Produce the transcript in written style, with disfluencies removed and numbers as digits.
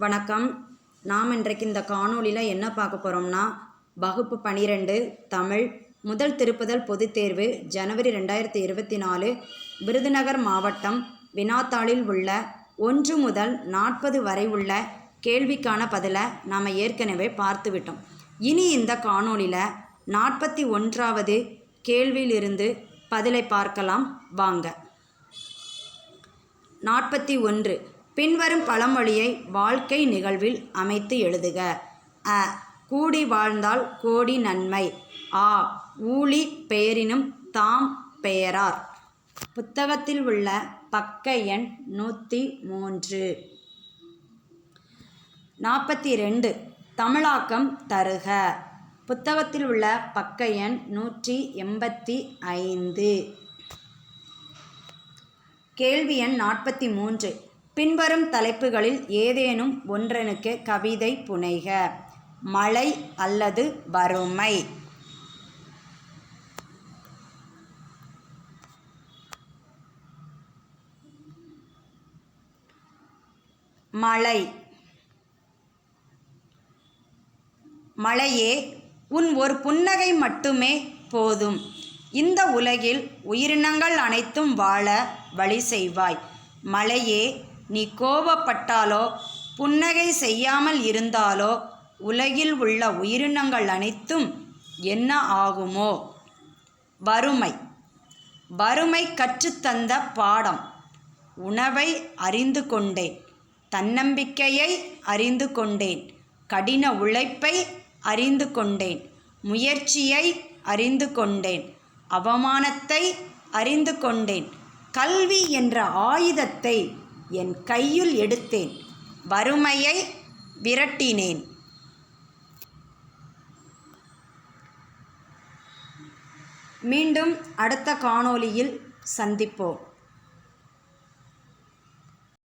வணக்கம். நாம் இன்றைக்கு இந்த காணொளியில் என்ன பார்க்க போகிறோம்னா, வகுப்பு 12 தமிழ் முதல் திருப்புதல் பொதுத் தேர்வு ஜனவரி 2024 விருதுநகர் மாவட்டம் வினாத்தாளில் உள்ள 1 முதல் 40 வரை உள்ள கேள்விக்கான பதிலை நாம் ஏற்கனவே பார்த்துவிட்டோம். இனி இந்த காணொளியில் 41வது கேள்வியிலிருந்து பதிலை பார்க்கலாம் வாங்க. 41. பின்வரும் பழமொழியை வாழ்க்கை நிகழ்வில் அமைத்து எழுதுக. அ. கூடி வாழ்ந்தால் கோடி நன்மை. ஆ. ஊழி பெயரினும் தாம் பெயரார். புத்தகத்தில் உள்ள பக்க எண் 103. 42. தமிழாக்கம் தருக. புத்தகத்தில் உள்ள பக்க எண் 185. கேள்வி எண் 43. பின்வரும் தலைப்புகளில் ஏதேனும் ஒன்றனுக்கு கவிதை புனைக. மழை அல்லது வறுமை. மழை. மழையே, உன் ஒரு புன்னகை மட்டுமே போதும். இந்த உலகில் உயிரினங்கள் அனைத்தும் வாழ வழி செய்வாய். மழையே, நீ கோபப்பட்டாலோ புன்னகை செய்யாமல் இருந்தாலோ உலகில் உள்ள உயிரினங்கள் அனைத்தும் என்ன ஆகுமோ? வறுமை. வறுமை கற்றுத்தந்த பாடம். உணவை அறிந்து கொண்டேன், தன்னம்பிக்கையை அறிந்து கொண்டேன், கடின உழைப்பை அறிந்து கொண்டேன், முயற்சியை அறிந்து கொண்டேன், அவமானத்தை அறிந்து கொண்டேன், கல்வி என்ற ஆயுதத்தை என் கையில் எடுத்தேன், வறுமையை விரட்டினேன். மீண்டும் அடுத்த காணொளியில் சந்திப்போம்.